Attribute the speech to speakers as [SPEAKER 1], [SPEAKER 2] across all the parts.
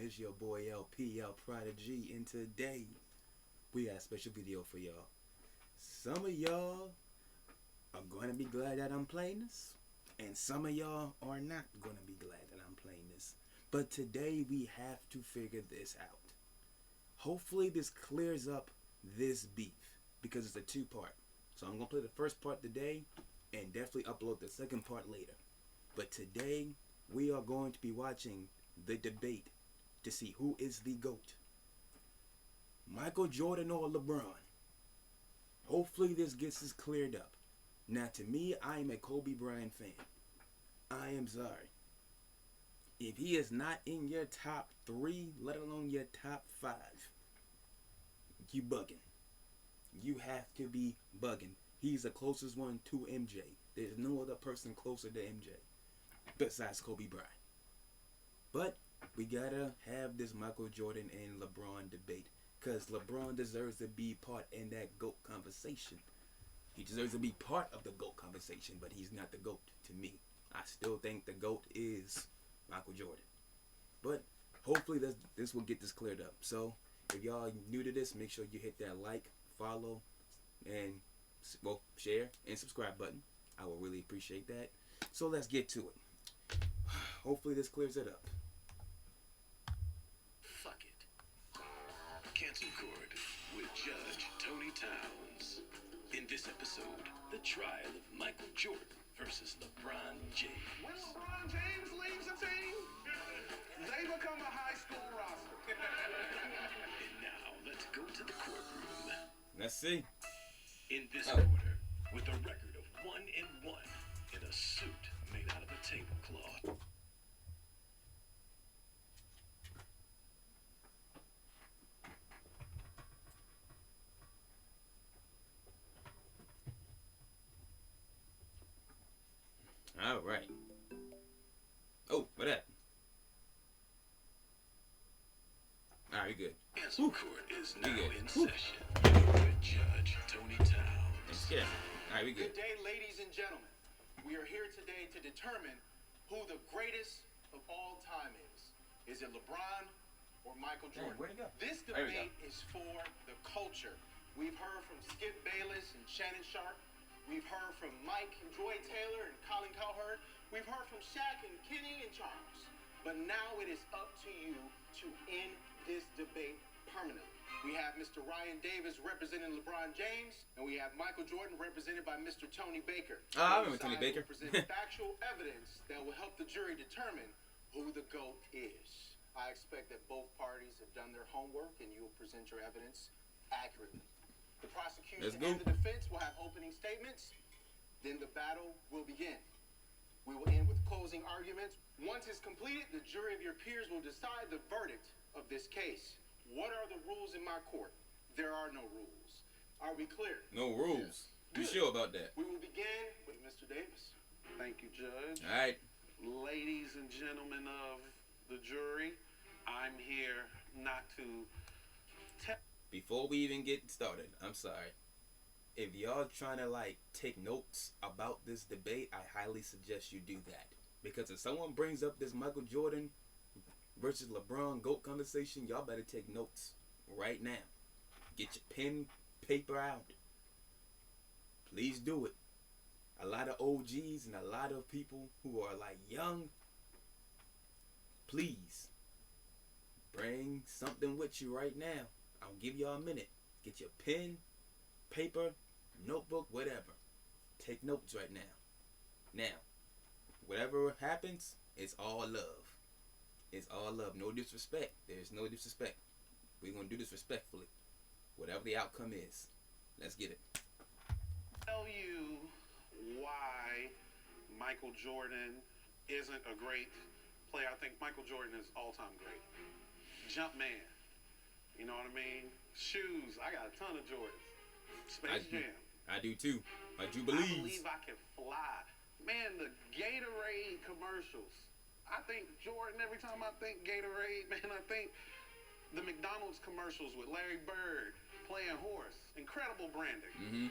[SPEAKER 1] It's your boy LP, Prodigy, and today we got a special video for y'all. Some of y'all are going to be glad that I'm playing this, and some of y'all are not going to be glad that I'm playing this. But today we have to figure this out. Hopefully this clears up this beef, because it's a two-part. So I'm going to play the first part today and definitely upload the second part later. But today we are going to be watching the debate to see who is the GOAT. Michael Jordan or LeBron? Hopefully this gets this cleared up. Now to me, I am a Kobe Bryant fan. I am sorry. If he is not in your top 3, let alone your top 5, you bugging. You have to be bugging. He's the closest one to MJ. There's no other person closer to MJ besides Kobe Bryant. But we gotta have this Michael Jordan and LeBron debate, because LeBron deserves to be part in that GOAT conversation. He deserves to be part of the GOAT conversation, but he's not the GOAT to me. I still think the GOAT is Michael Jordan. But hopefully this will get this cleared up. So if y'all new to this, make sure you hit that like, follow, and share and subscribe button. I will really appreciate that. So let's get to it. Hopefully this clears it up.
[SPEAKER 2] Fuck it. Cancel Court with Judge Tony Towns. In this episode, the trial of Michael Jordan versus LeBron James.
[SPEAKER 3] When LeBron James leaves a team, they become a high school roster.
[SPEAKER 2] And now, let's go to the courtroom.
[SPEAKER 1] Let's see.
[SPEAKER 2] In this order, with a record of 1-1 in a suit made out of a tablecloth.
[SPEAKER 1] All right. Oh, what happened? All right, we good.
[SPEAKER 2] Cancel Court is now in
[SPEAKER 1] Whew.
[SPEAKER 2] session with Judge Tony Towns.
[SPEAKER 1] Yeah. All right, we good.
[SPEAKER 3] Good day, ladies and gentlemen. We are here today to determine who the greatest of all time is. Is it LeBron or Michael Jordan?
[SPEAKER 1] where'd it go?
[SPEAKER 3] This
[SPEAKER 1] There we go.
[SPEAKER 3] debate is for the culture. We've heard from Skip Bayless and Shannon Sharp. We've heard from Mike and Joy Taylor and Colin Cowherd. We've heard from Shaq and Kenny and Charles. But now it is up to you to end this debate permanently. We have Mr. Ryan Davis representing LeBron James, and we have Michael Jordan represented by Mr. Tony Baker.
[SPEAKER 1] I remember Tony
[SPEAKER 3] Both sides
[SPEAKER 1] Baker.
[SPEAKER 3] will present factual evidence that will help the jury determine who the GOAT is. I expect that both parties have done their homework, and you will present your evidence accurately. The prosecution and the defense will have opening statements. Then the battle will begin. We will end with closing arguments. Once it's completed, the jury of your peers will decide the verdict of this case. What are the rules in my court? There are no rules. Are we clear?
[SPEAKER 1] No rules.
[SPEAKER 3] Yes.
[SPEAKER 1] You sure about that?
[SPEAKER 3] We will begin with Mr. Davis.
[SPEAKER 4] Thank you, Judge.
[SPEAKER 1] All right.
[SPEAKER 4] Ladies and gentlemen of the jury, I'm here not to
[SPEAKER 1] Before we even get started, I'm sorry. If y'all trying to take notes about this debate, I highly suggest you do that. Because if someone brings up this Michael Jordan versus LeBron GOAT conversation, y'all better take notes right now. Get your pen, paper out. Please do it. A lot of OGs and a lot of people who are young, please bring something with you right now. I'll give y'all a minute. Get your pen, paper, notebook, whatever. Take notes right now. Now, whatever happens, it's all love. It's all love. No disrespect. There's no disrespect. We're going to do this respectfully. Whatever the outcome is. Let's get it.
[SPEAKER 4] tell you why Michael Jordan isn't a great player. I think Michael Jordan is all-time great. Jump man. You know what I mean? Shoes. I got a ton of Jordans. Space Jam.
[SPEAKER 1] I do too. My
[SPEAKER 4] I
[SPEAKER 1] Jubilees.
[SPEAKER 4] believe I can fly. Man, the Gatorade commercials. I think Jordan, every time I think Gatorade, man, I think the McDonald's commercials with Larry Bird playing horse. Incredible branding.
[SPEAKER 1] Mm-hmm.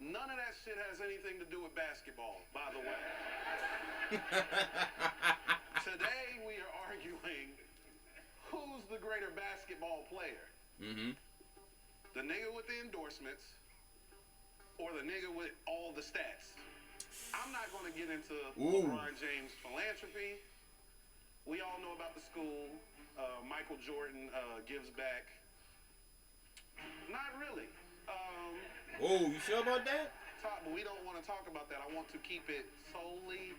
[SPEAKER 4] None of that shit has anything to do with basketball, by the way. Today we are arguing the greater basketball player?
[SPEAKER 1] Mm-hmm.
[SPEAKER 4] The nigga with the endorsements or the nigga with all the stats? I'm not going to get into LeBron James' philanthropy. We all know about the school. Michael Jordan gives back. Not really.
[SPEAKER 1] You sure about that?
[SPEAKER 4] But we don't want to talk about that. I want to keep it solely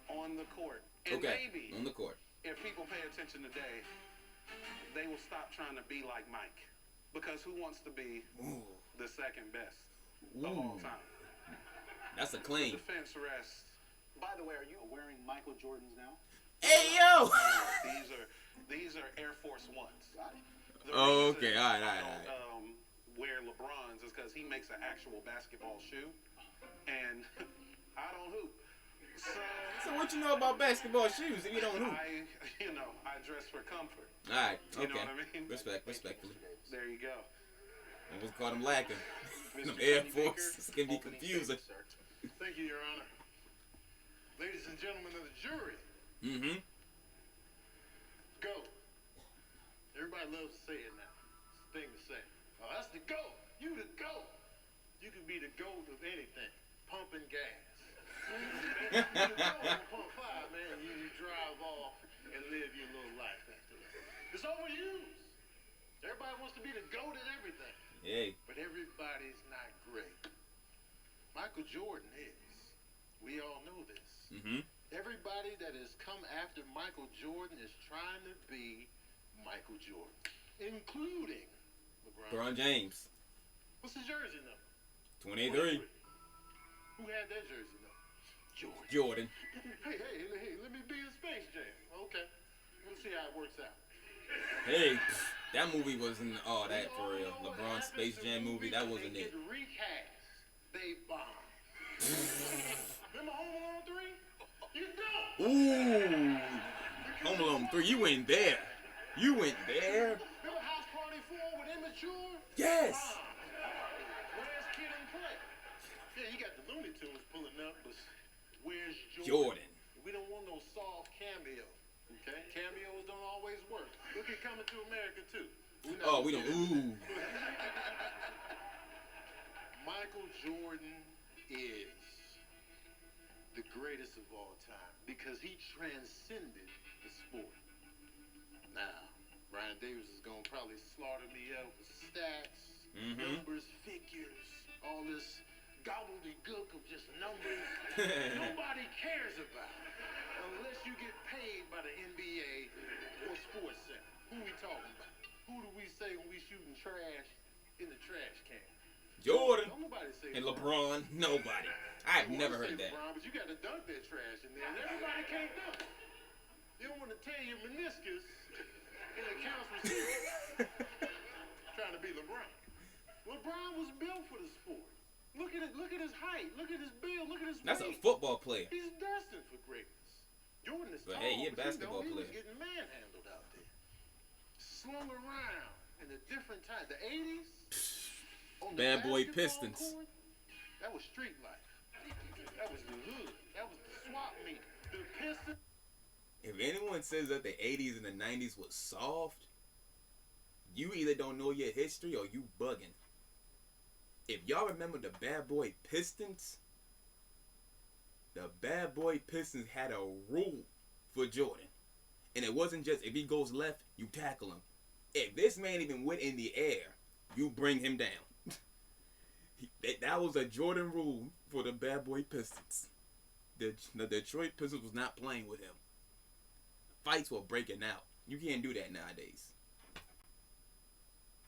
[SPEAKER 4] on the court. And
[SPEAKER 1] Okay,
[SPEAKER 4] maybe
[SPEAKER 1] on the court.
[SPEAKER 4] if people pay attention today, they will stop trying to be like Mike. Because who wants to be the second best of all time?
[SPEAKER 1] That's a claim.
[SPEAKER 4] Defense rest.
[SPEAKER 3] By the way, are you wearing Michael Jordans now?
[SPEAKER 1] Hey, yo!
[SPEAKER 4] These are Air Force Ones.
[SPEAKER 1] Okay. All right.
[SPEAKER 4] Wear LeBron's is because he makes an actual basketball shoe, and I don't hoop.
[SPEAKER 1] So what you know about basketball shoes if you don't hoop?
[SPEAKER 4] I dress for comfort.
[SPEAKER 1] All right. Okay.
[SPEAKER 4] You know what I mean?
[SPEAKER 1] Respectfully.
[SPEAKER 4] There you go.
[SPEAKER 1] I was called him lacking. Them Air Force can be confusing.
[SPEAKER 5] Thank you, Your Honor. Ladies and gentlemen of the jury.
[SPEAKER 1] Mm-hmm.
[SPEAKER 5] Go. Everybody loves to say it now. It's the thing to say. Oh, that's the GOAT. You the GOAT. You can be the GOAT of anything. Pumping gas. You the GOAT on pump 5, man. You drive off and live your little life after that. It's overused. Everybody wants to be the GOAT at everything.
[SPEAKER 1] Hey.
[SPEAKER 5] But everybody's not great. Michael Jordan is. We all know this.
[SPEAKER 1] Mm-hmm.
[SPEAKER 5] Everybody that has come after Michael Jordan is trying to be Michael Jordan, including
[SPEAKER 1] LeBron James.
[SPEAKER 5] What's his jersey number?
[SPEAKER 1] 23.
[SPEAKER 5] Who had that jersey number?
[SPEAKER 1] Jordan.
[SPEAKER 5] Hey, let me be in Space Jam. Okay. We'll see how it works out.
[SPEAKER 1] Hey, that movie wasn't all that for real. LeBron Space Jam movie, that wasn't it.
[SPEAKER 5] Recast. They bombed. Remember Home Alone 3? You don't.
[SPEAKER 1] Ooh. Home Alone 3, you went there.
[SPEAKER 5] Remember House Party 4 with Immature?
[SPEAKER 1] Yes.
[SPEAKER 5] Where's Kid and Play? Yeah, you got the Looney Tunes pulling up, but where's
[SPEAKER 1] Jordan.
[SPEAKER 5] We don't want no soft cameo. Okay? Cameos don't always work. Look at Coming to America, too.
[SPEAKER 1] We don't. Ooh.
[SPEAKER 5] Michael Jordan is the greatest of all time because he transcended the sport. Now, Brian Davis is going to probably slaughter me up with stats, numbers, figures, all this gobbledygook of just numbers nobody cares about unless you get paid by the NBA or Sports Center. Who we talking about? Who do we say when we shooting trash in the trash can?
[SPEAKER 1] Jordan.
[SPEAKER 5] Don't nobody say
[SPEAKER 1] And LeBron. Nobody. I've never heard that.
[SPEAKER 5] LeBron, but you got to dunk that trash in there, and everybody can't dunk. You don't want to tear your meniscus in the couch receiver trying to be LeBron. LeBron was built for the sport. Look at it. Look at his height. Look at his build. Look at his weight.
[SPEAKER 1] That's a football player.
[SPEAKER 5] He's destined for greatness. Jordan is tall,
[SPEAKER 1] But hey, he a
[SPEAKER 5] but
[SPEAKER 1] basketball
[SPEAKER 5] he
[SPEAKER 1] player.
[SPEAKER 5] was getting manhandled out there. Slung around in a different time. The 80s. On the
[SPEAKER 1] Bad boy
[SPEAKER 5] basketball
[SPEAKER 1] Pistons.
[SPEAKER 5] court, that was street life. That was the hood. That was the swap meet. The Pistons.
[SPEAKER 1] If anyone says that the 80s and the 90s was soft, you either don't know your history or you bugging. If y'all remember the Bad Boy Pistons, the Bad Boy Pistons had a rule for Jordan. And it wasn't just if he goes left, you tackle him. If this man even went in the air, you bring him down. That was a Jordan rule for the Bad Boy Pistons. The Detroit Pistons was not playing with him. Fights were breaking out. You can't do that nowadays.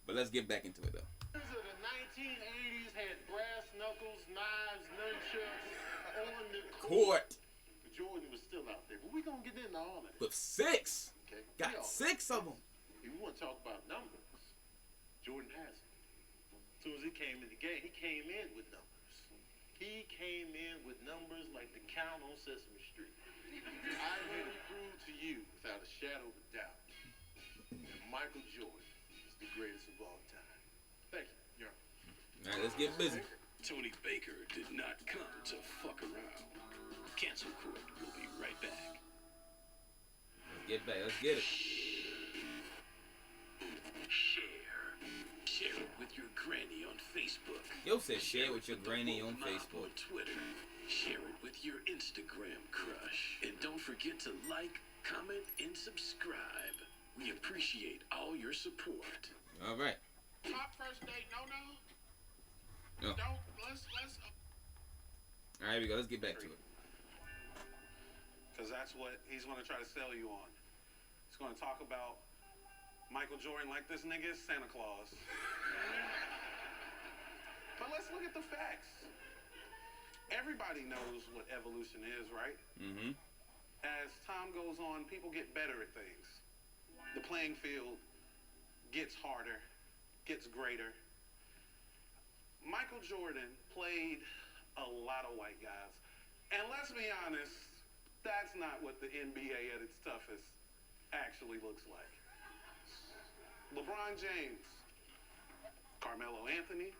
[SPEAKER 1] But let's get back into it though.
[SPEAKER 5] The 1980s had brass knuckles, knives, nunchucks on the court. But Jordan was still out there. But we're going to get into all of that.
[SPEAKER 1] With 6.
[SPEAKER 5] Okay?
[SPEAKER 1] Got 6 of them.
[SPEAKER 5] If we want to talk about numbers, Jordan has it. As soon as he came in the game, he came in with numbers. He came in with numbers like the count on Sesame Street. I'm here to prove to you, without a shadow of a doubt, that Michael Jordan is the greatest of all time. Thank you, Your Honor.
[SPEAKER 1] All right, let's get busy.
[SPEAKER 2] Tony Baker did not come to fuck around. Cancel Court will be right back.
[SPEAKER 1] Let's get back. Let's get it.
[SPEAKER 2] granny on Facebook.
[SPEAKER 1] Yo said share with your
[SPEAKER 2] with the
[SPEAKER 1] granny
[SPEAKER 2] woke
[SPEAKER 1] on
[SPEAKER 2] mob
[SPEAKER 1] Facebook.
[SPEAKER 2] On Twitter. Share it with your Instagram crush. And don't forget to like, comment, and subscribe. We appreciate all your support.
[SPEAKER 1] All right.
[SPEAKER 4] Top first date, no.
[SPEAKER 1] No.
[SPEAKER 4] Don't, let's.
[SPEAKER 1] All right, here we go. Let's get back to it.
[SPEAKER 4] Because that's what he's going to try to sell you on. He's going to talk about Michael Jordan like this nigga is Santa Claus. But let's look at the facts. Everybody knows what evolution is, right?
[SPEAKER 1] Mm-hmm.
[SPEAKER 4] As time goes on, people get better at things. The playing field gets harder, gets greater. Michael Jordan played a lot of white guys. And let's be honest, that's not what the NBA at its toughest actually looks like. LeBron James, Carmelo Anthony,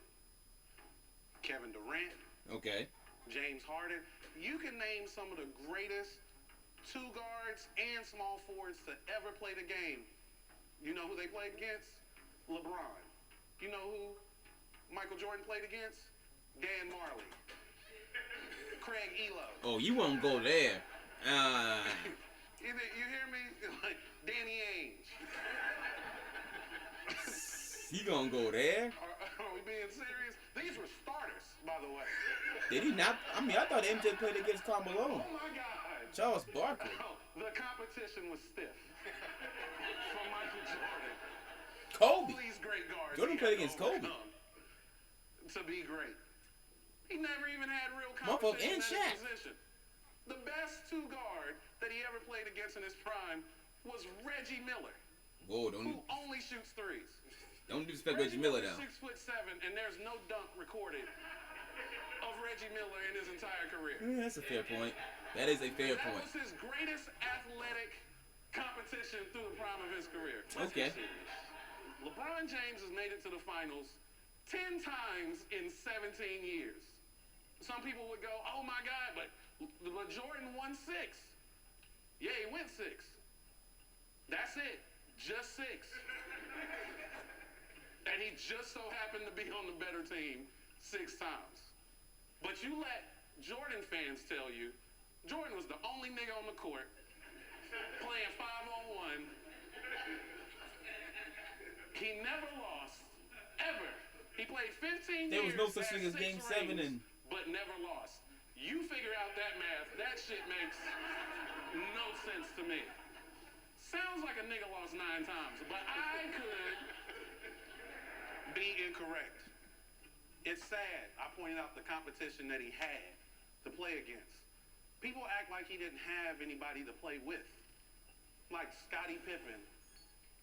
[SPEAKER 4] Kevin Durant,
[SPEAKER 1] Okay.
[SPEAKER 4] James Harden. You can name some of the greatest two guards and small forwards to ever play the game. You know who they played against? LeBron. You know who Michael Jordan played against? Dan Marley. Craig Elo.
[SPEAKER 1] Oh, you won't go there.
[SPEAKER 4] You hear me? Like Danny Ainge.
[SPEAKER 1] He gonna go there?
[SPEAKER 4] Are we being serious? These were starters, by the way.
[SPEAKER 1] Did he not? I mean, I thought MJ played against Carmelo.
[SPEAKER 4] Oh my God.
[SPEAKER 1] Charles Barkley.
[SPEAKER 4] Oh, the competition was stiff for Michael Jordan.
[SPEAKER 1] Kobe.
[SPEAKER 4] All these great guards.
[SPEAKER 1] Jordan
[SPEAKER 4] he
[SPEAKER 1] played
[SPEAKER 4] had
[SPEAKER 1] against
[SPEAKER 4] to
[SPEAKER 1] Kobe.
[SPEAKER 4] overcome to be great. He never even had real
[SPEAKER 1] Motherfucker,
[SPEAKER 4] competition
[SPEAKER 1] and
[SPEAKER 4] at
[SPEAKER 1] Shaq.
[SPEAKER 4] his position. The best two guard that he ever played against in his prime was Reggie Miller,
[SPEAKER 1] Whoa,
[SPEAKER 4] who only shoots threes.
[SPEAKER 1] don't disrespect Reggie Miller now.
[SPEAKER 4] 6'7", and there's no dunk recorded of Reggie Miller in his entire career.
[SPEAKER 1] That's a fair point. That is a fair
[SPEAKER 4] That
[SPEAKER 1] point.
[SPEAKER 4] was his greatest athletic competition through the prime of his career. Let's
[SPEAKER 1] Okay.
[SPEAKER 4] get serious. LeBron James has made it to the finals 10 times in 17 years. Some people would go, oh my God, but Jordan won 6. Yeah, he went 6. That's it. Just 6. And he just so happened to be on the better team 6 times. But you let Jordan fans tell you, Jordan was the only nigga on the court playing 5-on-1. He never lost, ever. He played 15
[SPEAKER 1] There
[SPEAKER 4] years.
[SPEAKER 1] was no such
[SPEAKER 4] had
[SPEAKER 1] thing as
[SPEAKER 4] 6
[SPEAKER 1] Game 7
[SPEAKER 4] rings,
[SPEAKER 1] and-
[SPEAKER 4] but never lost. You figure out that math. That shit makes no sense to me. Sounds like a nigga lost 9 times, but I could be incorrect. It's sad. I pointed out the competition that he had to play against. People act like he didn't have anybody to play with. Like Scottie Pippen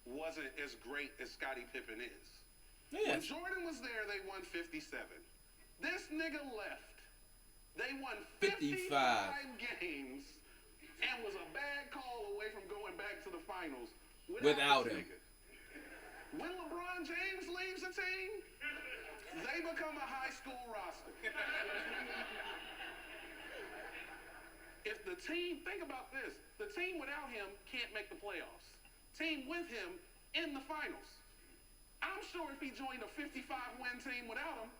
[SPEAKER 4] wasn't as great as Scottie Pippen is. When
[SPEAKER 1] Yes.
[SPEAKER 4] Jordan was there, they won 57. This nigga left. They won 55 games and was a bad call away from going back to the finals
[SPEAKER 1] Without
[SPEAKER 4] this
[SPEAKER 1] him.
[SPEAKER 4] nigga. When LeBron James leaves a team, they become a high school roster. If the team, think about this, the team without him can't make the playoffs. Team with him in the finals. I'm sure if he joined a 55-win team without him,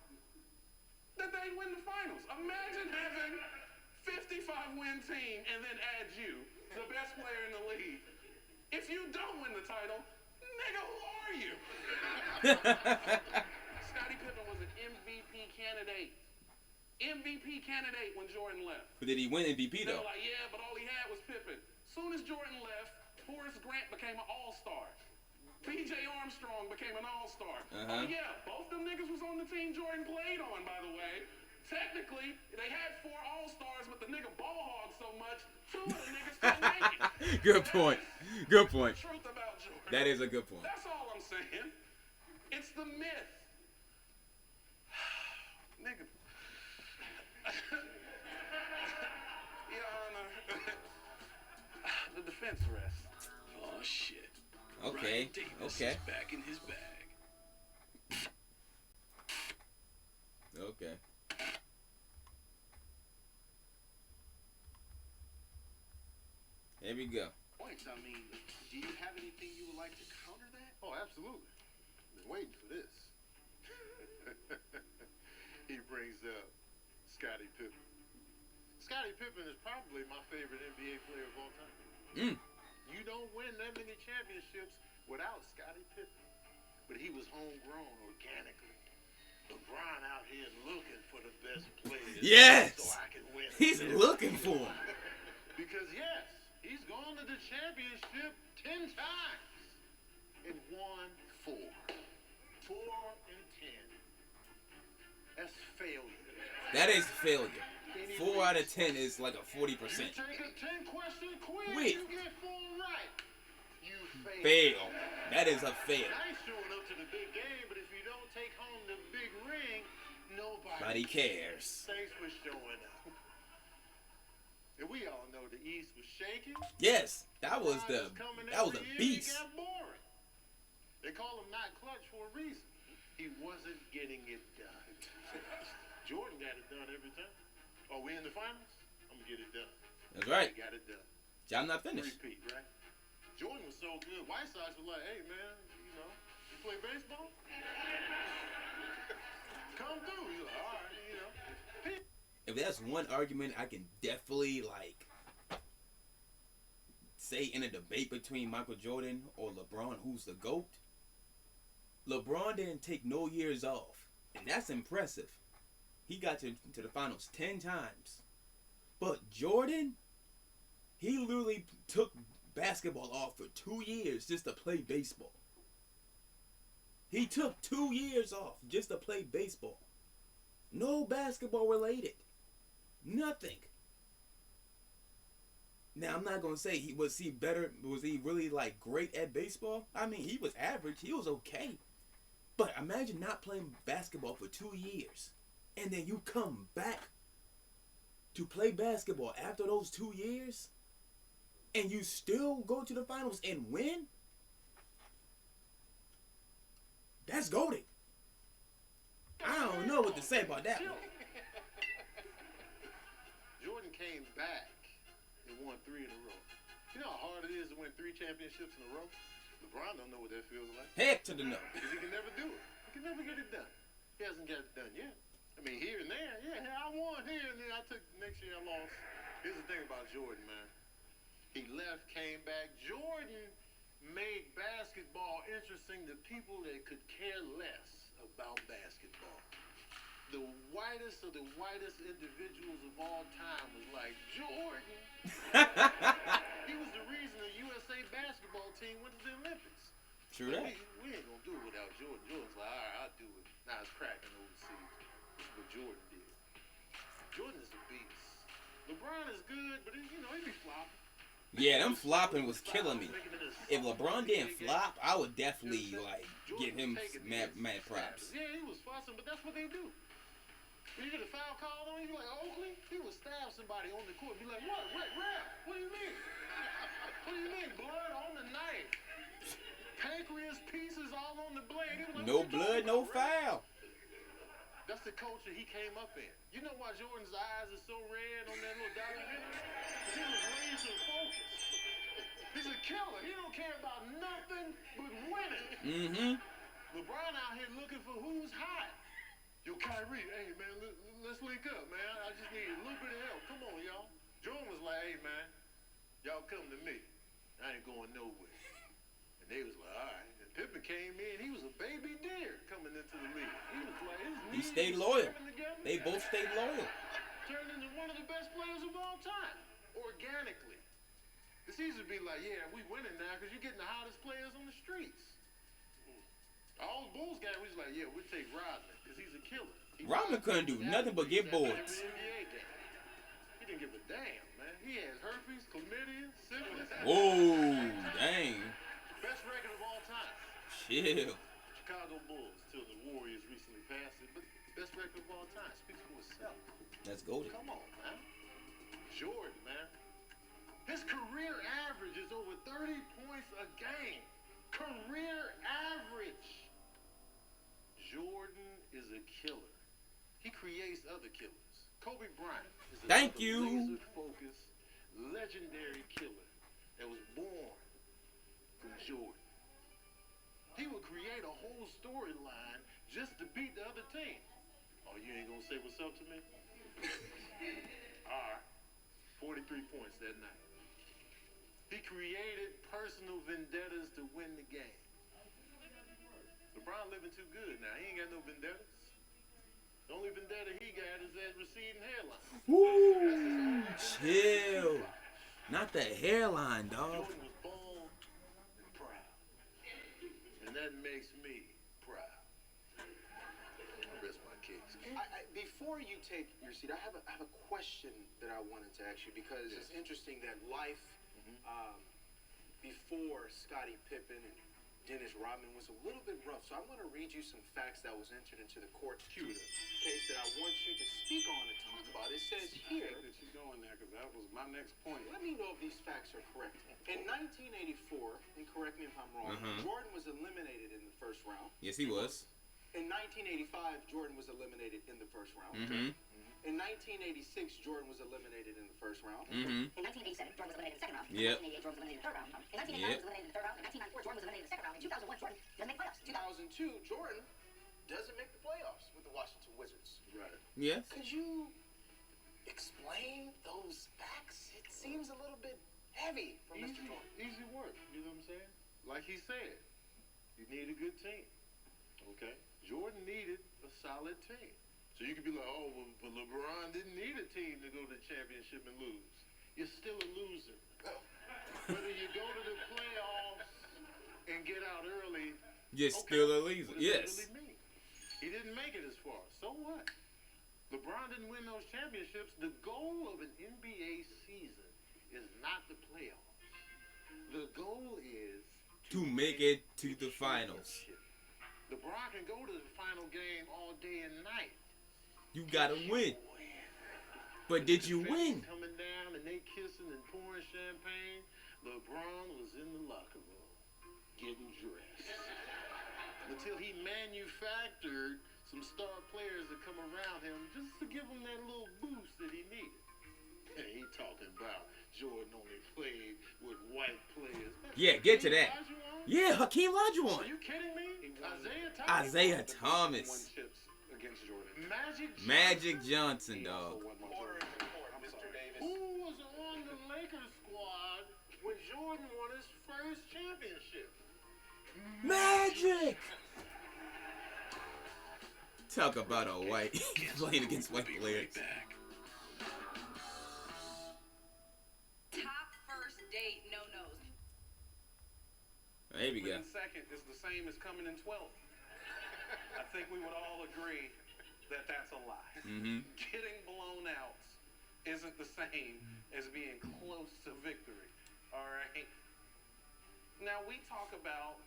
[SPEAKER 4] that they'd win the finals. Imagine having 55-win team and then add you, the best player in the league. If you don't win the title, nigga, who are you? Scottie Pippen was an MVP candidate. MVP candidate when Jordan left.
[SPEAKER 1] But did he win MVP
[SPEAKER 4] They
[SPEAKER 1] though?
[SPEAKER 4] were like, yeah, but all he had was Pippen. Soon as Jordan left, Horace Grant became an all-star. B.J. Armstrong became an all-star.
[SPEAKER 1] Uh-huh.
[SPEAKER 4] Oh, yeah, both them niggas was on the team Jordan played on, by the way. Technically, they had 4 all-stars, but the nigga ball hogged so much, 2 of the niggas couldn't make it.
[SPEAKER 1] Good point. Good point.
[SPEAKER 4] Truth about Jordan.
[SPEAKER 1] That is a good point.
[SPEAKER 4] That's all I'm saying. It's the myth. Nigga. Your Honor. The defense rests.
[SPEAKER 2] Oh shit.
[SPEAKER 1] Okay.
[SPEAKER 2] Ryan Davis
[SPEAKER 1] Okay.
[SPEAKER 2] is back in his bag.
[SPEAKER 1] Okay. Here we go.
[SPEAKER 3] Points. I mean, do you have anything you would like to counter that?
[SPEAKER 5] Oh, absolutely. Been waiting for this. he brings up Scottie Pippen. Scottie Pippen is probably my favorite NBA player of all time. You don't win that many championships without Scottie Pippen. But he was homegrown organically. LeBron out here looking for the best players.
[SPEAKER 1] Yes!
[SPEAKER 5] So I can win.
[SPEAKER 1] He's looking for him.
[SPEAKER 5] Because yes, he's gone to the championship 10 times and won 4. 4 and 10. That's failure.
[SPEAKER 1] That is failure. 4 out of 10 is like a 40%.
[SPEAKER 5] You take a 10-question quiz,
[SPEAKER 1] Wait.
[SPEAKER 5] you get 4 right. You fail.
[SPEAKER 1] Fail. That is a fail.
[SPEAKER 5] Nice showing up to the big game, but if you don't take home the big ring,
[SPEAKER 1] Nobody cares.
[SPEAKER 5] Thanks for showing up. And we all know the East was shaking.
[SPEAKER 1] Yes, that was a beast.
[SPEAKER 5] It got boring. They call him not clutch for a reason. He wasn't getting it done. Jordan got it done every time. Oh, we in the finals? I'm gonna get it done.
[SPEAKER 1] That's right.
[SPEAKER 5] He got it done.
[SPEAKER 1] Job not finished.
[SPEAKER 5] Repeat, right? Jordan was so good. White Sox were like, hey man, you play baseball? Come through. You're like, all right,
[SPEAKER 1] If that's one argument I can definitely say in a debate between Michael Jordan or LeBron, who's the GOAT, LeBron didn't take no years off. And that's impressive. He got to the finals 10 times. But Jordan, he literally took basketball off for 2 years just to play baseball. He took 2 years off just to play baseball. No basketball related. Nothing. Now, I'm not going to say was he really great at baseball? I mean, he was average. He was okay. But imagine not playing basketball for 2 years. And then you come back to play basketball after those 2 years. And you still go to the finals and win? That's goated. I don't know what to say about that one.
[SPEAKER 5] Jordan came back and won 3 in a row. You know how hard it is to win 3 championships in a row? LeBron don't know what that feels like.
[SPEAKER 1] Heck to the no.
[SPEAKER 5] Because he can never do it. He can never get it done. He hasn't got it done yet. I mean, here and there. Yeah, I won here and then I took next year I lost. Here's the thing about Jordan, man. He left, came back. Jordan made basketball interesting to people that could care less about basketball. The whitest of the whitest individuals of all time was like, Jordan. He was the reason the USA basketball team went to the Olympics.
[SPEAKER 1] True that.
[SPEAKER 5] We ain't gonna do it without Jordan. Jordan's like, all right, I'll do it. Now it's cracking overseas. This is what Jordan did. Jordan is a beast. LeBron is good, but he be flopping.
[SPEAKER 1] Yeah, them flopping was killing me. If LeBron didn't flop, I would definitely give him mad props.
[SPEAKER 5] Yeah, he was fussing, but that's what they do. When you get a foul call on you, like Oakley, he would stab somebody on the court. Be like, what? Ref? What do you mean? What do you mean? Blood on the knife. Pancreas pieces all on the blade. He was like,
[SPEAKER 1] No blood, no foul.
[SPEAKER 5] That's the culture he came up in. You know why Jordan's eyes are so red on that little documentary? He was laser focused. He's a killer. He don't care about nothing but winning.
[SPEAKER 1] Mm-hmm.
[SPEAKER 5] LeBron out here looking for who's hot. Yo, Kyrie, hey, man, let's link up, man. I just need a little bit of help. Come on, y'all. Jordan was like, hey, man, y'all come to me. I ain't going nowhere. And they was like, all right. And Pippen came in. He was a baby deer coming into the league. He was like, his
[SPEAKER 1] He
[SPEAKER 5] knees
[SPEAKER 1] stayed
[SPEAKER 5] was
[SPEAKER 1] loyal.
[SPEAKER 5] slamming together.
[SPEAKER 1] They both stayed loyal.
[SPEAKER 5] Turned into one of the best players of all time, organically. It's easy to be like, yeah, we winning now because you're getting the hottest players on the streets. All the Bulls guys was like, yeah, we'll take Rodman because he's a killer.
[SPEAKER 1] Rodman couldn't do nothing but get boards.
[SPEAKER 5] He didn't give a damn, man. He had herpes, chlamydia, syphilis.
[SPEAKER 1] Whoa, dang.
[SPEAKER 5] Best record of all time.
[SPEAKER 1] Chill.
[SPEAKER 5] Chicago Bulls till the Warriors recently passed it, but best record of all time. Speaks for itself.
[SPEAKER 1] Let's go.
[SPEAKER 5] Come on, man. Jordan, man. His career average is over 30 points a game. Career average. Jordan is a killer. He creates other killers. Kobe Bryant is a laser-focused, legendary killer that was born from Jordan. He would create a whole storyline just to beat the other team. Oh, you ain't gonna say what's up to me? All right. 43 points that night. He created personal vendettas to win the game. LeBron living too good now. He ain't got no vendettas. The only vendetta he got is that receding hairline.
[SPEAKER 1] Woo! Chill. Not the hairline, dog.
[SPEAKER 5] Jordan was born and proud. And that makes me proud. I rest my case.
[SPEAKER 3] Before you take your seat, I have a question that I wanted to ask you because it's interesting that life before Scottie Pippen and Dennis Rodman was a little bit rough. So I want to read you some facts that was entered into the court case that I want you to speak on and talk about. It says here.
[SPEAKER 4] I think that you're going there because that was my next point.
[SPEAKER 3] Let me know if these facts are correct. In 1984, and correct me if I'm wrong, Jordan was eliminated in the first round.
[SPEAKER 1] Yes, he was.
[SPEAKER 3] In 1985, Jordan was eliminated in the first round. In 1986, Jordan was eliminated in the first round.
[SPEAKER 6] In 1987, Jordan was eliminated in the second round.
[SPEAKER 1] Yep.
[SPEAKER 6] In 1988, Jordan was eliminated in the third round. In 1989, he was eliminated in the third round. In 1994, Jordan was eliminated in the second round. In 2001, Jordan doesn't make playoffs.
[SPEAKER 3] 2002, Jordan doesn't make the playoffs with the Washington Wizards.
[SPEAKER 5] Right.
[SPEAKER 1] Yes.
[SPEAKER 3] Could you explain those facts? It seems a little bit heavy for Mr. Jordan.
[SPEAKER 5] Easy work. You know what I'm saying? Like he said, you need a good team. Okay? Jordan needed a solid team. So you could be like, oh, well, but LeBron didn't need a team to go to the championship and lose. You're still a loser. Whether you go to the playoffs and get out early,
[SPEAKER 1] You're still a loser.
[SPEAKER 5] what does that
[SPEAKER 1] Yes.
[SPEAKER 5] really mean? He didn't make it as far. So what? LeBron didn't win those championships. The goal of an NBA season is not the playoffs. The goal is
[SPEAKER 1] To make it to the finals.
[SPEAKER 5] LeBron can go to the final game all day and night.
[SPEAKER 1] You gotta win. But did you win?
[SPEAKER 5] Coming down and they kissing and pouring champagne. LeBron was in the locker room getting dressed until he manufactured some star players to come around him just to give him that little boost that he needed. And he talking about Jordan only played with white players.
[SPEAKER 1] Yeah, get to that.
[SPEAKER 5] Olajuwon?
[SPEAKER 1] Yeah, Hakeem
[SPEAKER 5] Are
[SPEAKER 1] Olajuwon.
[SPEAKER 5] you kidding me?
[SPEAKER 1] Isaiah
[SPEAKER 4] Won
[SPEAKER 1] Thomas.
[SPEAKER 4] chips against Jordan.
[SPEAKER 1] Magic Johnson,
[SPEAKER 4] He
[SPEAKER 1] dog.
[SPEAKER 4] also won one
[SPEAKER 3] Order
[SPEAKER 4] chip.
[SPEAKER 3] in court,
[SPEAKER 4] I'm
[SPEAKER 3] Mr.
[SPEAKER 4] sorry.
[SPEAKER 3] Davis.
[SPEAKER 5] Who was on the Lakers squad when Jordan won his first championship?
[SPEAKER 1] Magic! Talk about a white playing against white
[SPEAKER 2] We'll be
[SPEAKER 1] players.
[SPEAKER 2] right back.
[SPEAKER 7] Top first date no-nos.
[SPEAKER 1] There we go.
[SPEAKER 4] Winning second is the same as coming in 12th. I think we would all agree that that's a lie. Getting blown out isn't the same as being close to victory. All right? Now, we talk about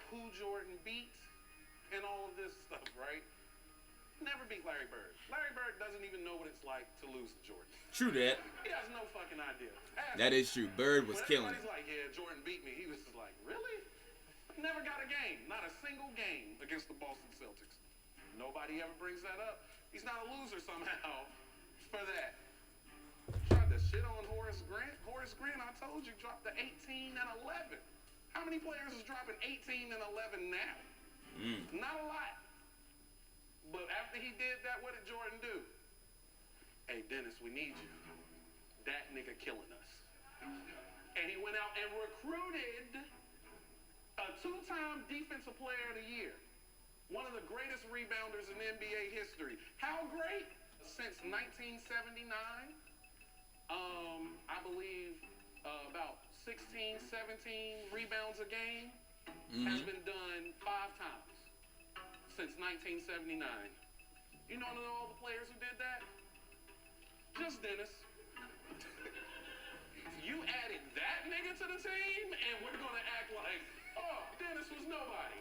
[SPEAKER 4] who Jordan beat and all of this stuff, right? Never beat Larry Bird. Larry Bird doesn't even know what it's like to lose to Jordan.
[SPEAKER 1] True that.
[SPEAKER 4] He has no fucking idea.
[SPEAKER 1] That is true. Bird was
[SPEAKER 4] When
[SPEAKER 1] killing
[SPEAKER 4] everybody's
[SPEAKER 1] it.
[SPEAKER 4] like, yeah, Jordan beat me. He was just like, really? Never got a game. Not a single game against the Boston Celtics. Nobody ever brings that up. He's not a loser somehow for that. Tried to shit on Horace Grant. Horace Grant, I told you, dropped to 18 and 11. How many players is dropping 18 and 11 now? Not a lot. But after he did that, what did Jordan do? Hey, Dennis, we need you. That nigga killing us. And he went out and recruited a two-time Defensive Player of the Year. One of the greatest rebounders in NBA history. How great? Since 1979, I believe about 16, 17 rebounds a game has been done 5 times since 1979. You know all the players who did that? Just Dennis. You added that nigga to the team, and we're gonna act like, oh, Dennis was nobody.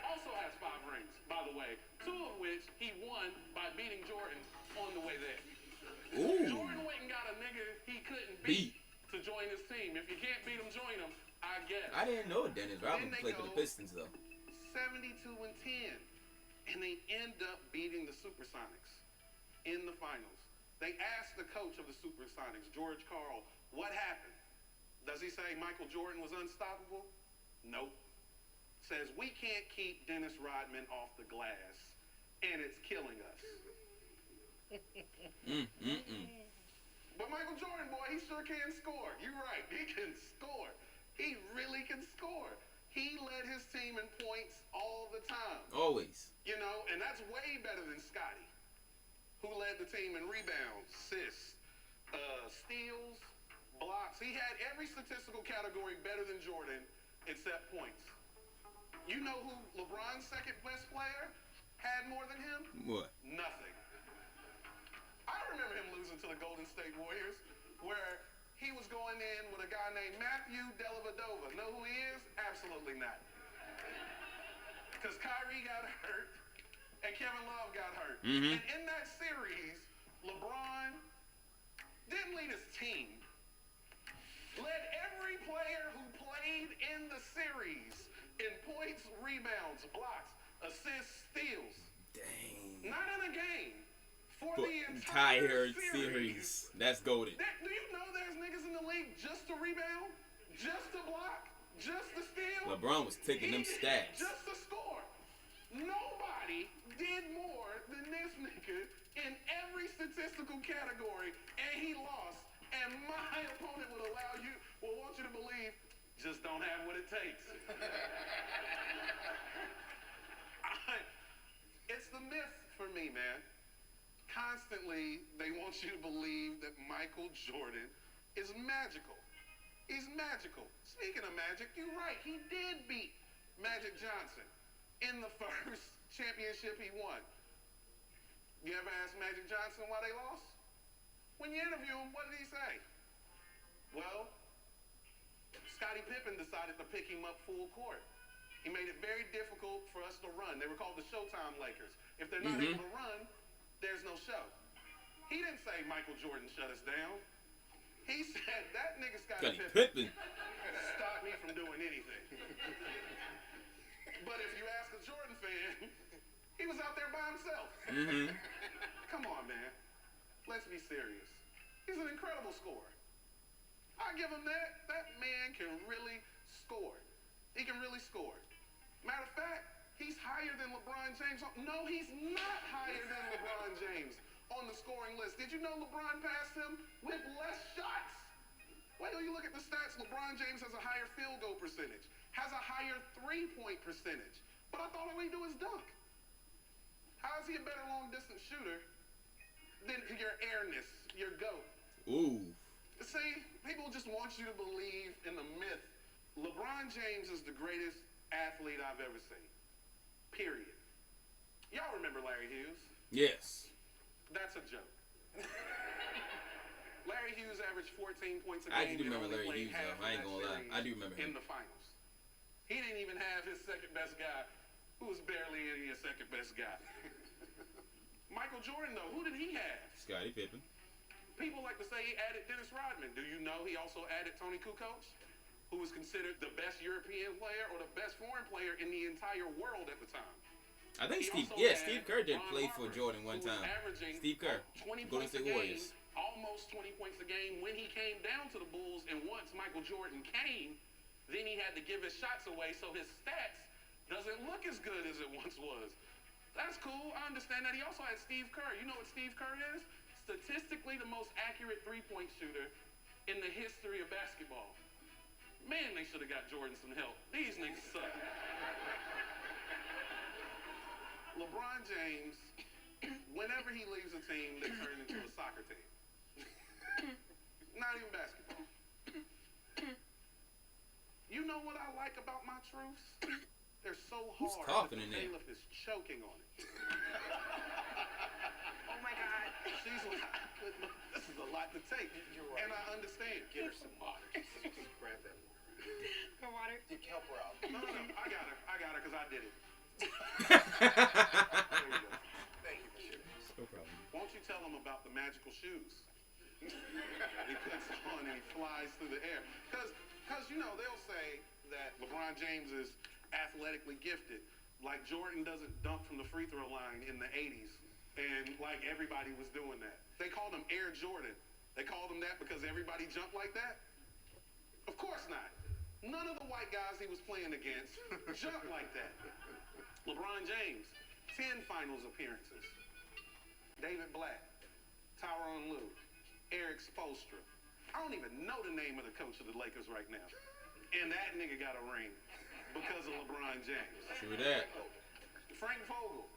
[SPEAKER 4] Also has 5 rings, by the way, 2 of which he won by beating Jordan on the way there.
[SPEAKER 1] Ooh.
[SPEAKER 4] Jordan went and got a nigga he couldn't beat to join his team. If you can't beat him, join him, I guess.
[SPEAKER 1] I didn't know Dennis Rodman
[SPEAKER 4] Then they
[SPEAKER 1] played for the
[SPEAKER 4] go
[SPEAKER 1] Pistons, though.
[SPEAKER 4] 72 and 10. And they end up beating the Supersonics in the finals. They asked the coach of the Supersonics, George Karl, what happened? Does he say Michael Jordan was unstoppable? Nope. says we can't keep Dennis Rodman off the glass, and it's killing us. But Michael Jordan, boy, he sure can score. You're right, he can score. He really can score. He led his team in points all the time.
[SPEAKER 1] Always.
[SPEAKER 4] You know, and that's way better than Scotty, who led the team in rebounds, assists, steals, blocks. He had every statistical category better than Jordan except points. You know who LeBron's second best player had more than him?
[SPEAKER 1] What?
[SPEAKER 4] Nothing. I remember him losing to the Golden State Warriors, where he was going in with a guy named Matthew Dellavedova. Know who he is? Absolutely not. Because Kyrie got hurt and Kevin Love got hurt. And in that series, LeBron didn't lead his team. Led every player who played in the series in points, rebounds, blocks, assists, steals.
[SPEAKER 1] Dang.
[SPEAKER 4] Not in a game. For
[SPEAKER 1] For
[SPEAKER 4] the entire series.
[SPEAKER 1] That's golden.
[SPEAKER 4] Do you know there's niggas in the league just to rebound, just to block, just to steal?
[SPEAKER 1] LeBron was taking them
[SPEAKER 4] He did
[SPEAKER 1] stats.
[SPEAKER 4] just to score. Nobody did more than this nigga in every statistical category, and he lost. And my opponent will want you to believe, just don't have what it takes. It's the myth for me, man. Constantly, they want you to believe that Michael Jordan is magical. He's magical. Speaking of magic, you're right. He did beat Magic Johnson in the first championship he won. You ever ask Magic Johnson why they lost? When you interview him, what did he say? Well, Scottie Pippen decided to pick him up full court. He made it very difficult for us to run. They were called the Showtime Lakers. If they're not able to run, there's no show. He didn't say Michael Jordan shut us down. He said that nigga Scottie Pippen stopped me from doing anything. But if you ask a Jordan fan, he was out there by himself. Come on, man. Let's be serious. He's an incredible scorer. I give him that. That man can really score. He can really score. Matter of fact, he's higher than LeBron James. No, he's not higher than LeBron James on the scoring list. Did you know LeBron passed him with less shots? Wait till you look at the stats. LeBron James has a higher field goal percentage, has a higher three-point percentage. But I thought all he do is dunk. How is he a better long-distance shooter than your airness, your GOAT?
[SPEAKER 1] Ooh.
[SPEAKER 4] See, people just want you to believe in the myth. LeBron James is the greatest athlete I've ever seen. Period. Y'all remember Larry Hughes?
[SPEAKER 1] Yes.
[SPEAKER 4] That's a joke. Larry Hughes averaged 14 points a game.
[SPEAKER 1] I do remember Larry Hughes, though. I ain't gonna lie. I do remember him.
[SPEAKER 4] In the finals. He didn't even have his second best guy, who was barely any second best guy. Michael Jordan, though, who did he have?
[SPEAKER 1] Scottie Pippen.
[SPEAKER 4] People like to say he added Dennis Rodman. Do you know he also added Tony Kukoc, who was considered the best European player or the best foreign player in the entire world at the time?
[SPEAKER 1] I think
[SPEAKER 4] He
[SPEAKER 1] Steve Kerr did
[SPEAKER 4] Ron
[SPEAKER 1] play for
[SPEAKER 4] Harper,
[SPEAKER 1] Jordan one
[SPEAKER 4] who was
[SPEAKER 1] time.
[SPEAKER 4] averaging
[SPEAKER 1] Steve Kerr,
[SPEAKER 4] 20
[SPEAKER 1] Golden
[SPEAKER 4] points a
[SPEAKER 1] State
[SPEAKER 4] game,
[SPEAKER 1] Warriors.
[SPEAKER 4] almost 20 points a game when he came down to the Bulls, and once Michael Jordan came, then he had to give his shots away, so his stats doesn't look as good as it once was. That's cool. I understand that. He also had Steve Kerr. You know what Steve Kerr is? Statistically the most accurate three-point shooter in the history of basketball. Man, they should have got Jordan some help. These niggas suck. LeBron James, whenever he leaves a team, they turn into a soccer team. Not even basketball. You know what I like about my truths? They're so
[SPEAKER 1] Who's
[SPEAKER 4] hard
[SPEAKER 1] talking
[SPEAKER 4] that
[SPEAKER 1] in there?
[SPEAKER 4] Caliph is choking on it.
[SPEAKER 7] Oh my God.
[SPEAKER 4] She's like, this is a lot to take.
[SPEAKER 3] You're right.
[SPEAKER 4] And I understand.
[SPEAKER 3] Give her some water. Just grab that water.
[SPEAKER 7] For water.
[SPEAKER 3] You can help her out.
[SPEAKER 4] No, I got her because I did it.
[SPEAKER 3] There you go. Thank you for sharing.
[SPEAKER 1] No problem.
[SPEAKER 4] Won't you tell him about the magical shoes? He puts on and he flies through the air. Because you know, they'll say that LeBron James is athletically gifted. Like Jordan doesn't dunk from the free throw line in the 80s. And like everybody was doing that. They called him Air Jordan. They called him that because everybody jumped like that? Of course not. None of the white guys he was playing against jumped like that. LeBron James, 10 finals appearances. David Black, Tyronn Lue, Eric Spoelstra. I don't even know the name of the coach of the Lakers right now. And that nigga got a ring because of LeBron James.
[SPEAKER 1] True that.
[SPEAKER 4] Frank Vogel,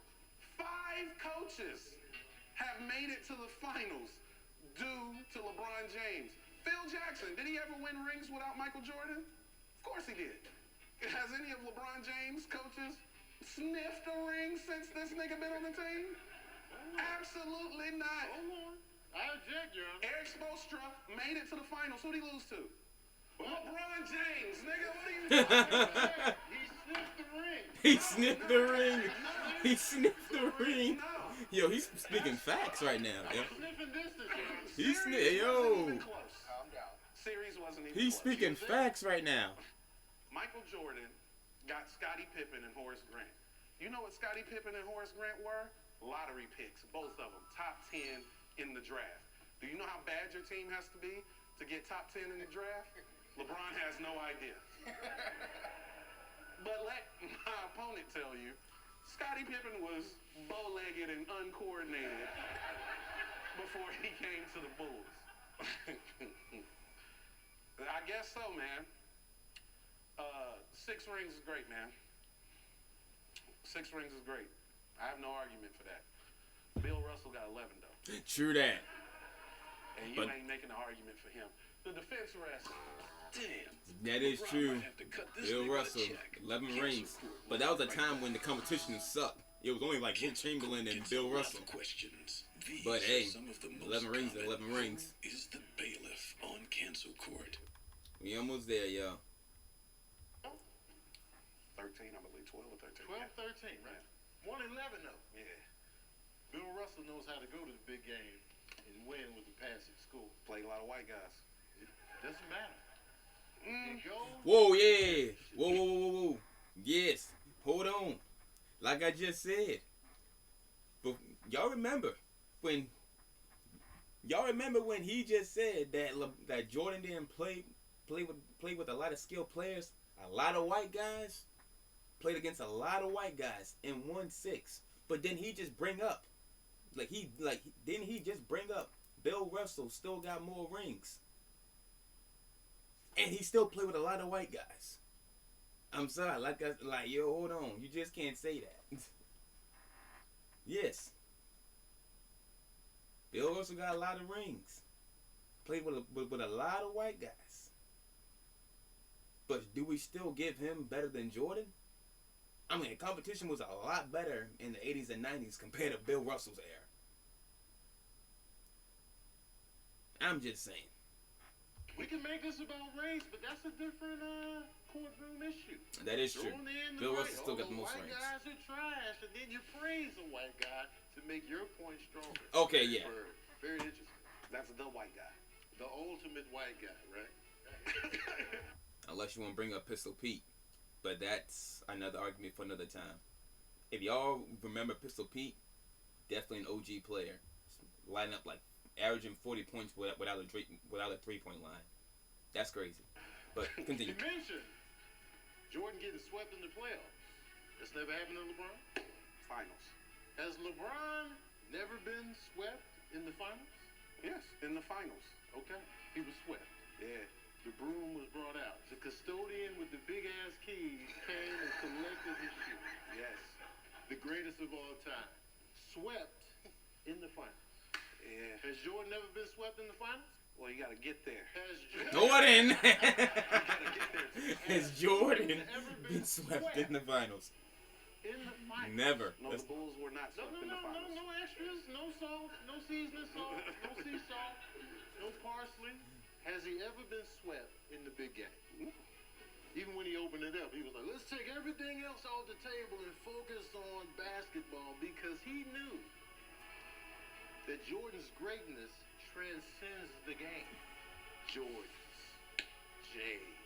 [SPEAKER 4] 5 coaches have made it to the finals due to LeBron James. Phil Jackson, did he ever win rings without Michael Jordan? Of course he did. Has any of LeBron James' coaches sniffed a ring since this nigga been on the team? Absolutely not.
[SPEAKER 5] Hold on. I object, Your Honor.
[SPEAKER 4] Eric Spoelstra made it to the finals. Who'd he lose to? LeBron James, nigga. What are you talking
[SPEAKER 5] He sniffed the ring.
[SPEAKER 1] He sniffed the ring. He sniffed the ring.
[SPEAKER 4] No.
[SPEAKER 1] Yo, he's speaking facts right now. Yo.
[SPEAKER 5] Sniffing distance, Your Honor.
[SPEAKER 1] He
[SPEAKER 4] Series
[SPEAKER 1] sniffed.
[SPEAKER 4] wasn't
[SPEAKER 1] Yo.
[SPEAKER 4] even close.
[SPEAKER 3] Calm down.
[SPEAKER 4] Series wasn't even
[SPEAKER 1] He's
[SPEAKER 4] close.
[SPEAKER 1] speaking facts right now.
[SPEAKER 4] Michael Jordan got Scottie Pippen and Horace Grant. You know what Scottie Pippen and Horace Grant were? Lottery picks, both of them, top 10 in the draft. Do you know how bad your team has to be to get top 10 in the draft? LeBron has no idea. But let my opponent tell you, Scottie Pippen was bow-legged and uncoordinated before he came to the Bulls. I guess so, man. 6 rings is great, man. 6 rings is great. I have no argument for that. Bill Russell got 11, though.
[SPEAKER 1] True that.
[SPEAKER 4] And you
[SPEAKER 1] But-
[SPEAKER 4] ain't making an argument for him. The defense rest.
[SPEAKER 2] Damn.
[SPEAKER 1] That is
[SPEAKER 2] LeBron
[SPEAKER 1] true.
[SPEAKER 2] might have to cut this
[SPEAKER 1] Bill
[SPEAKER 2] nigga a
[SPEAKER 1] Russell,
[SPEAKER 2] check.
[SPEAKER 1] 11
[SPEAKER 2] Cancel
[SPEAKER 1] rings.
[SPEAKER 2] court
[SPEAKER 1] But that was a
[SPEAKER 2] right
[SPEAKER 1] time
[SPEAKER 2] now.
[SPEAKER 1] when the competition sucked. It was only like Will
[SPEAKER 2] Cancel
[SPEAKER 1] Chamberlain
[SPEAKER 2] court
[SPEAKER 1] and
[SPEAKER 2] gets
[SPEAKER 1] Bill
[SPEAKER 2] a lot
[SPEAKER 1] Russell.
[SPEAKER 2] of questions. These
[SPEAKER 1] But
[SPEAKER 2] are
[SPEAKER 1] hey,
[SPEAKER 2] some of the most
[SPEAKER 1] 11 rings and
[SPEAKER 2] common.
[SPEAKER 1] 11 rings.
[SPEAKER 2] Who is the bailiff on cancel court?
[SPEAKER 1] We almost there, yo.
[SPEAKER 4] 13, I believe, 12 or 13.
[SPEAKER 5] 12, 13, right? 1-11, though.
[SPEAKER 4] Yeah.
[SPEAKER 5] Bill Russell knows how to go to the big game and win with the passing score.
[SPEAKER 4] Played a lot of white guys.
[SPEAKER 5] It doesn't matter. It goes.
[SPEAKER 1] Whoa, yeah. Whoa. Yes. Hold on. Like I just said. But y'all remember when he just said that Jordan didn't play with a lot of skilled players, a lot of white guys, played against a lot of white guys and won 6. But then he just bring up Bill Russell still got more rings. And he still play with a lot of white guys. I'm sorry, yo, hold on. You just can't say that. Yes. Bill Russell got a lot of rings. Played with a lot of white guys. But do we still give him better than Jordan? I mean, the competition was a lot better in the 80s and 90s compared to Bill Russell's era. I'm just saying.
[SPEAKER 5] We can make this about race, but that's a different courtroom issue.
[SPEAKER 1] That is true.
[SPEAKER 5] Throw in the
[SPEAKER 1] Bill
[SPEAKER 5] right.
[SPEAKER 1] Russell still got the most
[SPEAKER 5] white
[SPEAKER 1] rings.
[SPEAKER 5] guys are trash, and then you praise a white guy to make your point stronger.
[SPEAKER 1] Okay, yeah.
[SPEAKER 5] Very interesting.
[SPEAKER 4] That's the white guy.
[SPEAKER 5] The ultimate white guy, right?
[SPEAKER 1] Unless you want to bring up Pistol Pete. But that's another argument for another time. If y'all remember Pistol Pete, definitely an OG player. Lining up like averaging 40 points without a 3-point line. That's crazy. But continue.
[SPEAKER 5] You mentioned Jordan getting swept in the playoffs. That's never happened to LeBron.
[SPEAKER 4] Finals.
[SPEAKER 5] Has LeBron never been swept in the finals?
[SPEAKER 4] Yes, in the finals.
[SPEAKER 5] Okay. He was swept.
[SPEAKER 4] Yeah.
[SPEAKER 5] The broom was brought out. The custodian with the big ass keys came and collected his shit.
[SPEAKER 4] Yes.
[SPEAKER 5] The greatest of all time. Swept in the finals.
[SPEAKER 4] Yeah.
[SPEAKER 5] Has Jordan never been swept in the finals?
[SPEAKER 4] Well, you got to get there.
[SPEAKER 5] Has
[SPEAKER 1] Jordan!
[SPEAKER 4] You got to get there.
[SPEAKER 1] Has Jordan
[SPEAKER 5] ever
[SPEAKER 1] been swept in the finals?
[SPEAKER 5] in the finals?
[SPEAKER 1] Never.
[SPEAKER 4] No, the Bulls were not
[SPEAKER 5] No,
[SPEAKER 4] swept in the finals.
[SPEAKER 5] no extras, no salt, no seasoning salt, no sea salt, no parsley. Has he ever been swept in the big game? Even when he opened it up, he was like, let's take everything else off the table and focus on basketball, because he knew that Jordan's greatness transcends the game. Jordans, J's.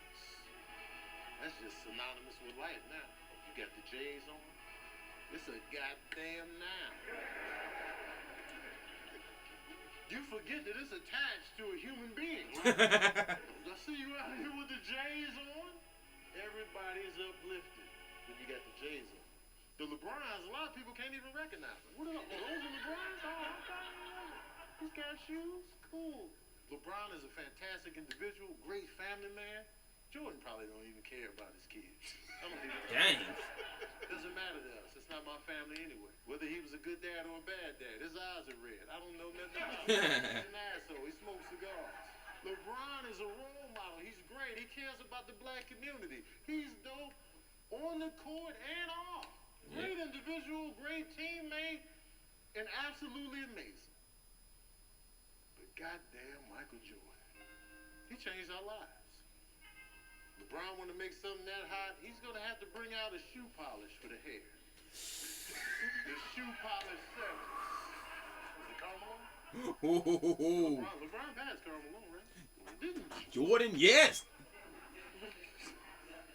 [SPEAKER 5] That's just synonymous with life now. You got the J's on. It's a goddamn noun. You forget that it's attached to a human being, right? I see you out here with the J's on. Everybody's uplifted when you got the J's on. The LeBrons, a lot of people can't even recognize them. What are those? Those are LeBrons? Oh, okay. He's got shoes? Cool. LeBron is a fantastic individual, great family man. Jordan probably don't even care about his kids. I don't even
[SPEAKER 1] Dang.
[SPEAKER 5] Doesn't matter to us. It's not my family anyway. Whether he was a good dad or a bad dad, his eyes are red. I don't know nothing about him. He's an asshole. He smokes cigars. LeBron is a role model. He's great. He cares about the black community. He's dope on the court and off. Great individual, great teammate, and absolutely amazing. But goddamn Michael Jordan. He changed our lives. LeBron want to make something that hot, he's going to have to bring out a shoe polish for the hair. The shoe polish 7. Is it Carmelo? LeBron passed Carmelo, right? Didn't he?
[SPEAKER 1] Jordan, yes.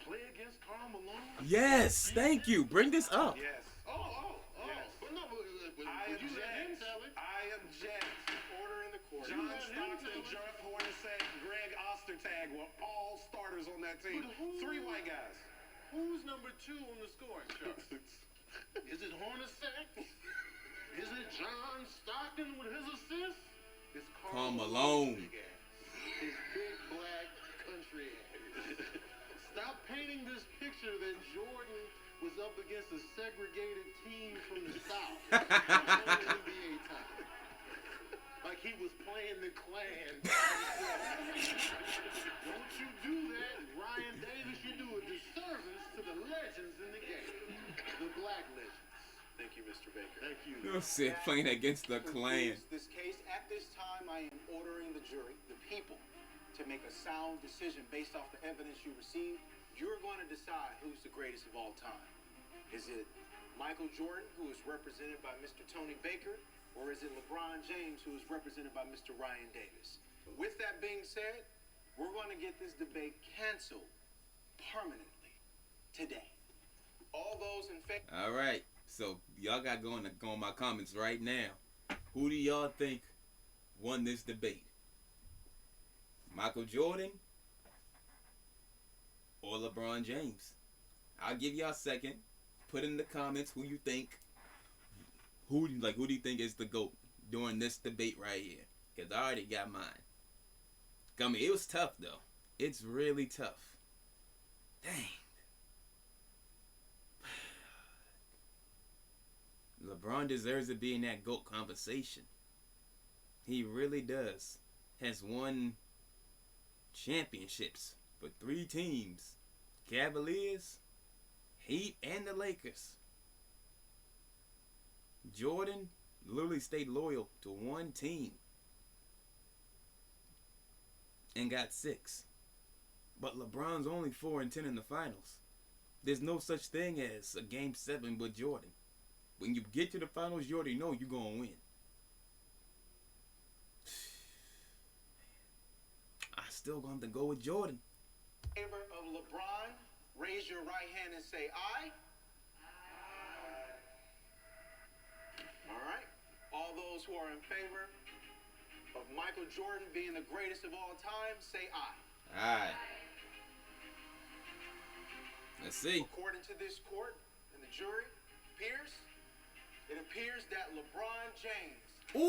[SPEAKER 5] Play against Carmelo?
[SPEAKER 1] Yes, thank you. Bring this up.
[SPEAKER 4] Yes.
[SPEAKER 5] Oh.
[SPEAKER 4] Yes.
[SPEAKER 5] But no, but
[SPEAKER 4] I
[SPEAKER 5] you let him
[SPEAKER 4] object.
[SPEAKER 5] tell it.
[SPEAKER 4] I object.
[SPEAKER 3] Order in the court.
[SPEAKER 4] John Stockton, Jeff Hornacek, Greg Ostertag were all starters on that team.
[SPEAKER 5] But who-
[SPEAKER 4] 3 white guys.
[SPEAKER 5] Who's number 2 on the scoring chart? Is it Hornacek? Is it John Stockton with his assists? It's
[SPEAKER 1] Carmelo.
[SPEAKER 5] Big ass. His big black country ass. Stop painting this picture that Jordan was up against a segregated team from the South. On NBA time. Like he was playing the Klan. Don't you do that, Ryan Davis. You do a disservice to the legends in the game. The black legends.
[SPEAKER 3] Thank you, Mr. Baker.
[SPEAKER 5] Thank you.
[SPEAKER 1] You said playing against the Klan.
[SPEAKER 3] This case, at this time, I am ordering the jury, the people, to make a sound decision based off the evidence you received. You're going to decide who's the greatest of all time. Is it Michael Jordan, who is represented by Mr. Tony Baker, or is it LeBron James, who is represented by Mr. Ryan Davis? With that being said, we're going to get this debate canceled permanently today. All those in favor.
[SPEAKER 1] All right. So y'all got going to go on my comments right now. Who do y'all think won this debate? Michael Jordan or LeBron James? I'll give y'all a second. Put in the comments who you think. Who do you think is the GOAT during this debate right here? Because I already got mine. I mean, it was tough though. It's really tough. Dang. LeBron deserves to be in that GOAT conversation. He really does. Has won championships for 3 teams. Cavaliers, Heat, and the Lakers. Jordan literally stayed loyal to one team and got 6. But LeBron's only 4-10 in the finals. There's no such thing as a game 7 with Jordan. When you get to the finals, you already know you're going to win. I still going to go with Jordan.
[SPEAKER 3] In favor of LeBron, raise your right hand and say aye. All right. All those who are in favor of Michael Jordan being the greatest of all time, say aye.
[SPEAKER 1] Alright. Let's see.
[SPEAKER 3] According to this court and the jury, it appears that LeBron James is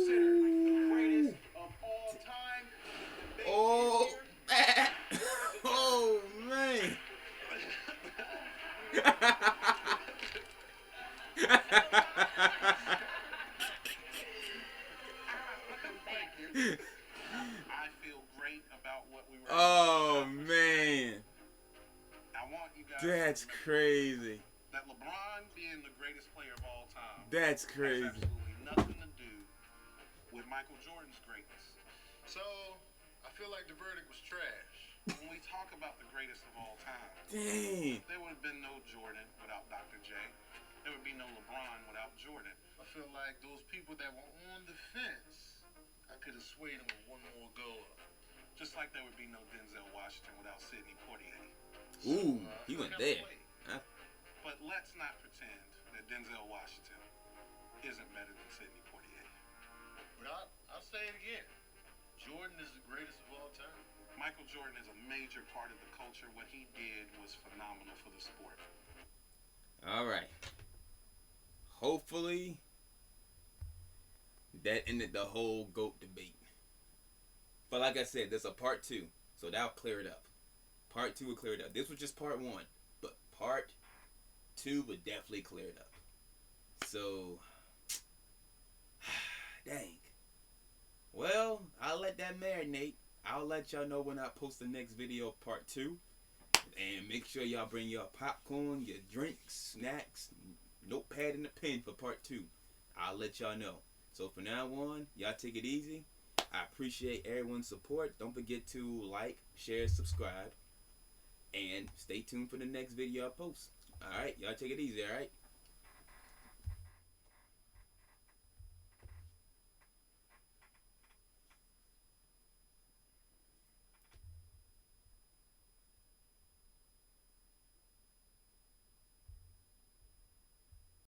[SPEAKER 3] considered the greatest of all time. The debate
[SPEAKER 1] Oh,
[SPEAKER 3] is here.
[SPEAKER 1] oh man.
[SPEAKER 4] I feel great about what we were.
[SPEAKER 1] Oh man.
[SPEAKER 4] I want you guys.
[SPEAKER 1] That's
[SPEAKER 4] to remember
[SPEAKER 1] crazy.
[SPEAKER 4] that LeBron being the greatest player of all time
[SPEAKER 1] That's
[SPEAKER 4] has
[SPEAKER 1] crazy.
[SPEAKER 4] absolutely nothing to do with Michael Jordan's greatness.
[SPEAKER 5] So, I feel like the verdict was trash.
[SPEAKER 4] When we talk about the greatest of all time,
[SPEAKER 1] Dang.
[SPEAKER 4] there would have been no Jordan without Dr. J. There would be no LeBron without Jordan.
[SPEAKER 5] I feel like those people that were on the fence, I could have swayed them with one more go up.
[SPEAKER 4] Just like there would be no Denzel Washington without Sidney Poitier.
[SPEAKER 1] Ooh, he went there. Huh?
[SPEAKER 4] But let's not pretend that Denzel Washington isn't better than Sidney Poitier.
[SPEAKER 5] But I'll say it again. Jordan is the greatest of all time.
[SPEAKER 4] Michael Jordan is a major part of the culture. What he did was phenomenal for the sport.
[SPEAKER 1] All right. Hopefully, that ended the whole GOAT debate. But like I said, there's a part 2, so that'll clear it up. Part 2 will clear it up. This was just part 1, but part 2 would definitely clear it up. So, dang. Well, I'll let that marinate. I'll let y'all know when I post the next video, part 2. And make sure y'all bring your popcorn, your drinks, snacks, notepad, and a pen for part 2. I'll let y'all know. So from now on, y'all take it easy. I appreciate everyone's support. Don't forget to like, share, subscribe. And stay tuned for the next video I post. Alright, y'all take it easy, alright?